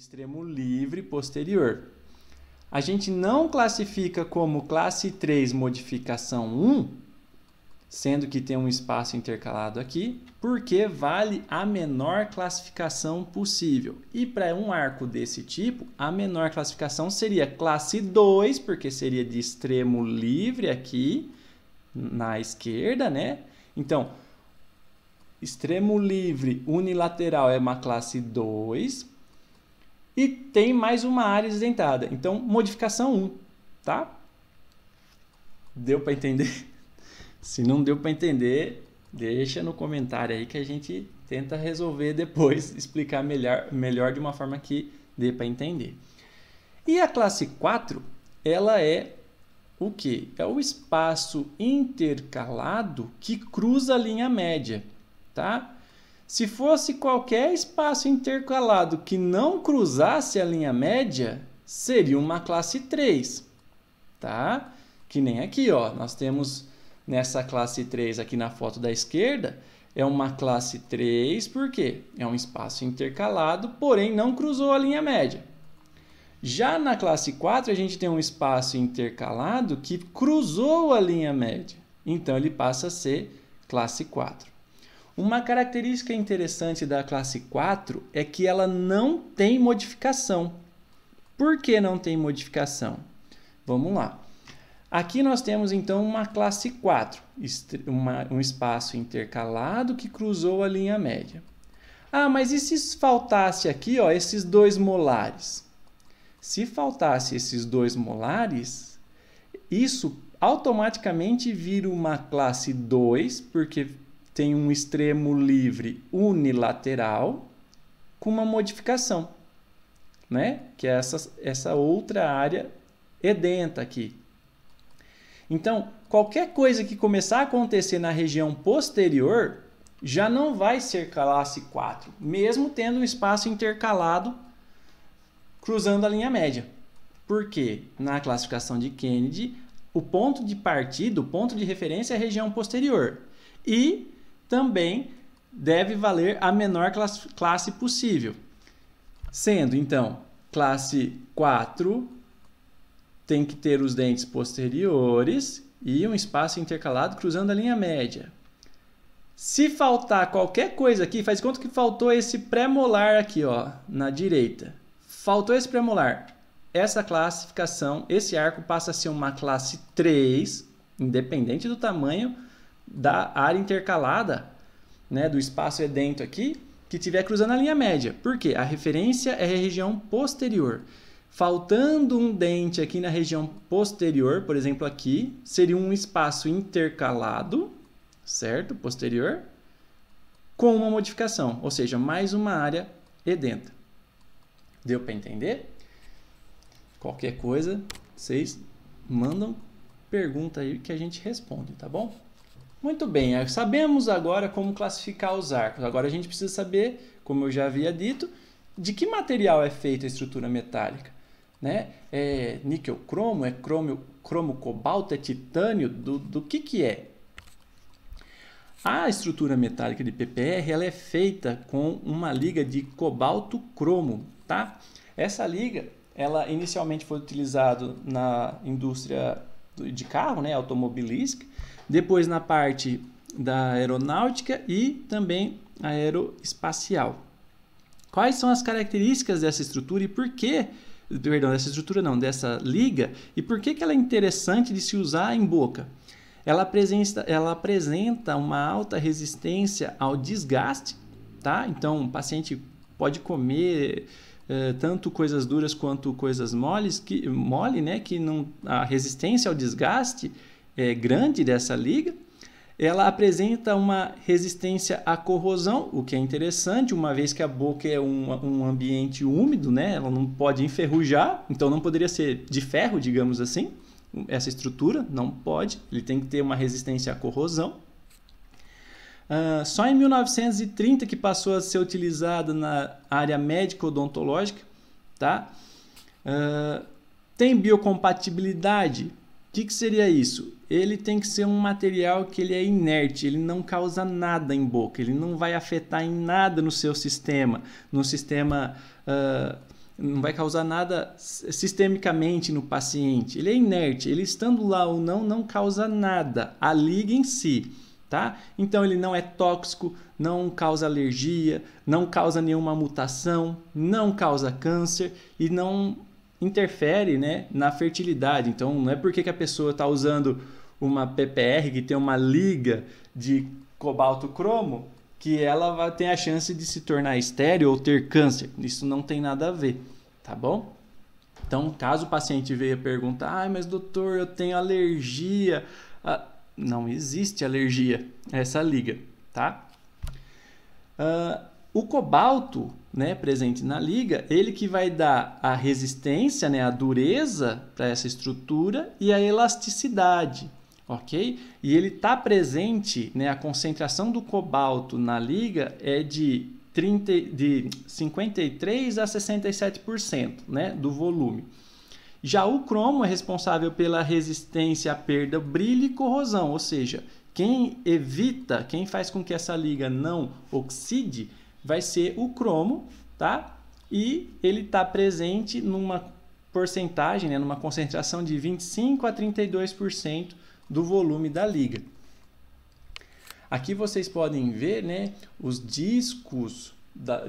extremo livre posterior. A gente não classifica como classe 3 modificação 1, sendo que tem um espaço intercalado aqui, porque vale a menor classificação possível. E para um arco desse tipo, a menor classificação seria classe 2, porque seria de extremo livre aqui na esquerda, né? Então, extremo livre unilateral é uma classe 2 e tem mais uma área isentada. Então, modificação 1, tá? Deu para entender? Se não deu para entender, deixa no comentário aí que a gente tenta resolver depois, explicar melhor de uma forma que dê para entender. E a classe 4, ela é o quê? É o espaço intercalado que cruza a linha média, tá? Se fosse qualquer espaço intercalado que não cruzasse a linha média, seria uma classe 3, tá? Que nem aqui, ó, nós temos nessa classe 3 aqui na foto da esquerda, é uma classe 3, por quê? É um espaço intercalado, porém não cruzou a linha média. Já na classe 4, a gente tem um espaço intercalado que cruzou a linha média. Então, ele passa a ser classe 4. Uma característica interessante da classe 4 é que ela não tem modificação. Por que não tem modificação? Vamos lá. Aqui nós temos, então, uma classe 4, um espaço intercalado que cruzou a linha média. Ah, mas e se faltasse aqui, ó, esses dois molares? Se faltasse esses dois molares, isso automaticamente vira uma classe 2, porque tem um extremo livre unilateral com uma modificação, né? Que é essa outra área edenta aqui. Então, qualquer coisa que começar a acontecer na região posterior já não vai ser classe 4, mesmo tendo um espaço intercalado cruzando a linha média. Por quê? Na classificação de Kennedy, o ponto de partida, o ponto de referência é a região posterior. E também deve valer a menor classe possível. Sendo, então, classe 4 tem que ter os dentes posteriores e um espaço intercalado cruzando a linha média. Se faltar qualquer coisa aqui, faz conta que faltou esse pré-molar aqui, ó, na direita. Faltou esse pré-molar. Essa classificação, esse arco passa a ser uma classe 3, independente do tamanho da área intercalada, né, do espaço edento aqui, que estiver cruzando a linha média. Por quê? A referência é a região posterior. Faltando um dente aqui na região posterior, por exemplo aqui, seria um espaço intercalado, certo? Posterior, com uma modificação, ou seja, mais uma área edenta. Deu para entender? Qualquer coisa, vocês mandam pergunta aí que a gente responde, tá bom? Muito bem, sabemos agora como classificar os arcos. Agora a gente precisa saber, como eu já havia dito, de que material é feita a estrutura metálica. Né? É níquel cromo, é cromo cobalto, é titânio, do que é? A estrutura metálica de PPR ela é feita com uma liga de cobalto cromo, tá? Essa liga, ela inicialmente foi utilizada na indústria de carro, né, automobilística, depois na parte da aeronáutica e também aeroespacial. Quais são as características dessa estrutura e por que, perdão, dessa estrutura não, dessa liga, e por que ela é interessante de se usar em boca? Ela apresenta uma alta resistência ao desgaste, tá? Então, o paciente pode comer tanto coisas duras quanto coisas moles, né? Que não, a resistência ao desgaste é grande dessa liga. Ela apresenta uma resistência à corrosão, o que é interessante, uma vez que a boca é um ambiente úmido, né? Ela não pode enferrujar, então não poderia ser de ferro, digamos assim. Essa estrutura não pode, ele tem que ter uma resistência à corrosão. Só em 1930 que passou a ser utilizada na área médica odontológica, tá? Tem biocompatibilidade. O que seria isso? Ele tem que ser um material que ele é inerte, ele não causa nada em boca, ele não vai afetar em nada no seu sistema, no sistema não vai causar nada sistemicamente no paciente. Ele é inerte, ele estando lá ou não, não causa nada, a liga em si, tá? Então ele não é tóxico, não causa alergia, não causa nenhuma mutação, não causa câncer e não interfere, né, na fertilidade. Então não é porque que a pessoa está usando uma PPR que tem uma liga de cobalto cromo que ela tem a chance de se tornar estéril ou ter câncer. Isso não tem nada a ver, tá bom? Então, caso o paciente venha perguntar, mas doutor, eu tenho alergia. Não existe alergia a essa liga, tá? O cobalto, né, presente na liga, ele que vai dar a resistência, né, a dureza para essa estrutura e a elasticidade. Ok? E ele está presente, né, a concentração do cobalto na liga é de 53% a 67%, né, do volume. Já o cromo é responsável pela resistência à perda, brilho e corrosão, ou seja, quem evita, quem faz com que essa liga não oxide, vai ser o cromo, tá? E ele está presente numa porcentagem, né, numa concentração de 25% a 32%, do volume da liga. Aqui vocês podem ver, né, os discos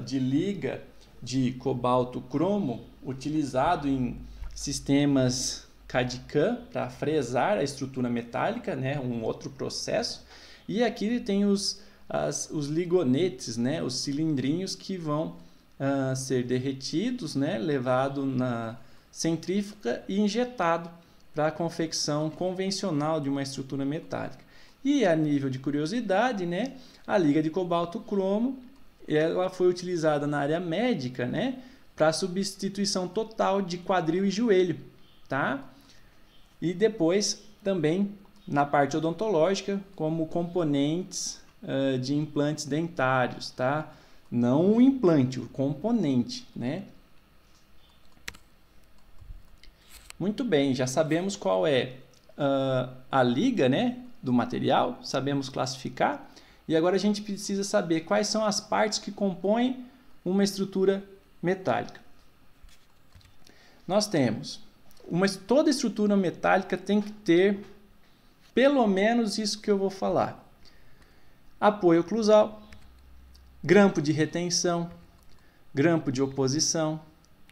de liga de cobalto cromo utilizado em sistemas CAD/CAM para fresar a estrutura metálica, né, um outro processo. E aqui tem os ligonetes, né, os cilindrinhos que vão ser derretidos, né, levado na centrífuga e injetado para a confecção convencional de uma estrutura metálica. E a nível de curiosidade, né, a liga de cobalto cromo, ela foi utilizada na área médica, né, para substituição total de quadril e joelho, tá? E depois também na parte odontológica como componentes de implantes dentários, tá? Não o implante, o componente, né? Muito bem, já sabemos qual é a liga, né, do material, sabemos classificar, e agora a gente precisa saber quais são as partes que compõem uma estrutura metálica. Nós temos, toda estrutura metálica tem que ter pelo menos isso que eu vou falar: apoio oclusal, grampo de retenção, grampo de oposição,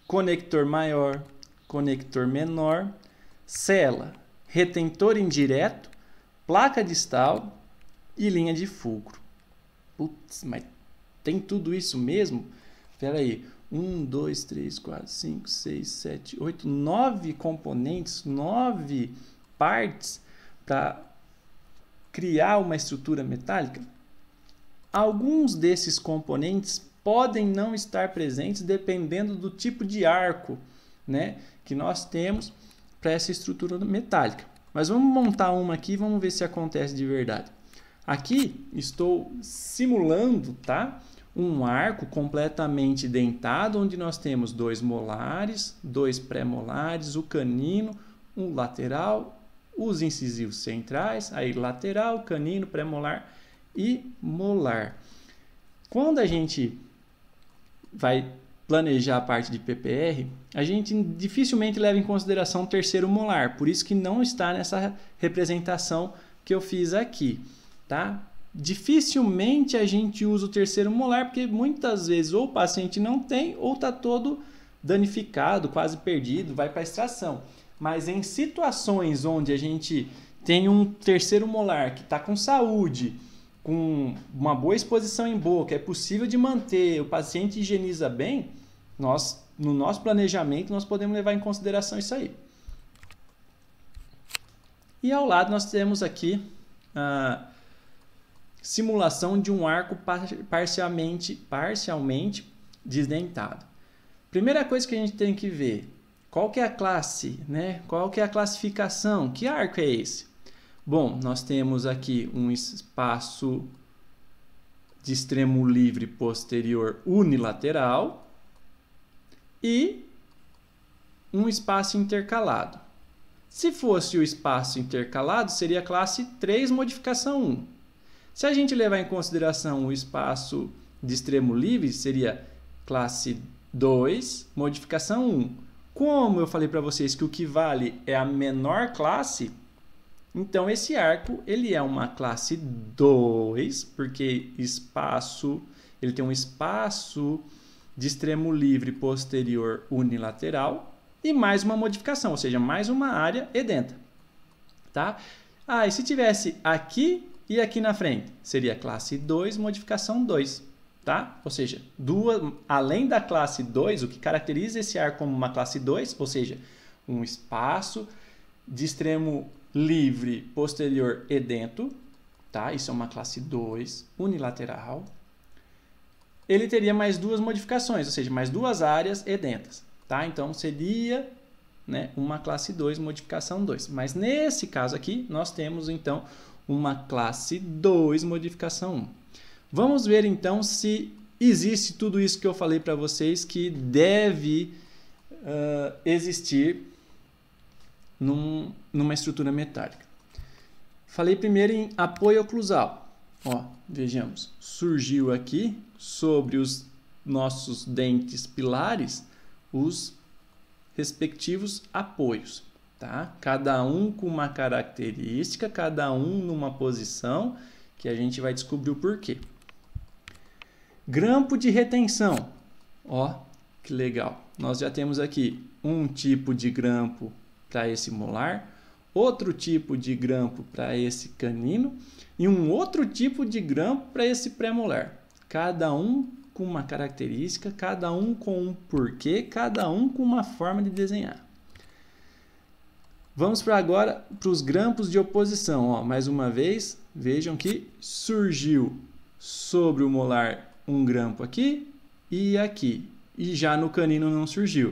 conector maior, conector menor, cela, retentor indireto, placa distal e linha de fulcro. Putz, mas tem tudo isso mesmo? Espera aí. 1, 2, 3, 4, 5, 6, 7, 8, 9 componentes, 9 partes para criar uma estrutura metálica? Alguns desses componentes podem não estar presentes dependendo do tipo de arco, né, que nós temos para essa estrutura metálica. Mas vamos montar uma aqui e vamos ver se acontece de verdade. Aqui estou simulando, tá, um arco completamente dentado, onde nós temos 2 molares, 2 pré-molares, o canino, um lateral, os incisivos centrais, aí lateral, canino, pré-molar e molar. Quando a gente vai planejar a parte de PPR, a gente dificilmente leva em consideração o terceiro molar, por isso que não está nessa representação que eu fiz aqui, tá? Dificilmente a gente usa o terceiro molar, porque muitas vezes ou o paciente não tem ou está todo danificado, quase perdido, vai para a extração. Mas em situações onde a gente tem um terceiro molar que está com saúde, com uma boa exposição em boca, é possível de manter, o paciente higieniza bem, no nosso planejamento nós podemos levar em consideração isso aí. E ao lado nós temos aqui a simulação de um arco parcialmente desdentado. Primeira coisa que a gente tem que ver, qual que é a classe, né? Qual que é a classificação? Que arco é esse? Bom, nós temos aqui um espaço de extremo livre posterior unilateral e um espaço intercalado. Se fosse o espaço intercalado, seria a classe 3, modificação 1. Se a gente levar em consideração o espaço de extremo livre, seria classe 2, modificação 1. Como eu falei para vocês que o que vale é a menor classe, então esse arco ele é uma classe 2, porque ele tem um espaço de extremo livre posterior unilateral e mais uma modificação, ou seja, mais uma área edenta. Tá? E se tivesse aqui e aqui na frente, seria classe 2, modificação 2. Tá? Ou seja, além da classe 2, o que caracteriza esse arco como uma classe 2, ou seja, um espaço de extremo livre posterior edento, tá? Isso é uma classe 2 unilateral. Ele teria mais duas modificações, ou seja, mais duas áreas edentas. Tá? Então, seria, né, uma classe 2, modificação 2. Mas nesse caso aqui, nós temos então uma classe 2, modificação 1. Vamos ver então se existe tudo isso que eu falei para vocês que deve existir numa estrutura metálica. Falei primeiro em apoio oclusal. Ó, vejamos, surgiu aqui sobre os nossos dentes pilares os respectivos apoios. Tá? Cada um com uma característica, cada um numa posição que a gente vai descobrir o porquê. Grampo de retenção. Ó, que legal. Nós já temos aqui um tipo de grampo para esse molar, outro tipo de grampo para esse canino e um outro tipo de grampo para esse pré-molar. Cada um com uma característica, cada um com um porquê, cada um com uma forma de desenhar. Vamos agora para os grampos de oposição. Ó, mais uma vez, vejam que surgiu sobre o molar um grampo aqui e aqui. E já no canino não surgiu.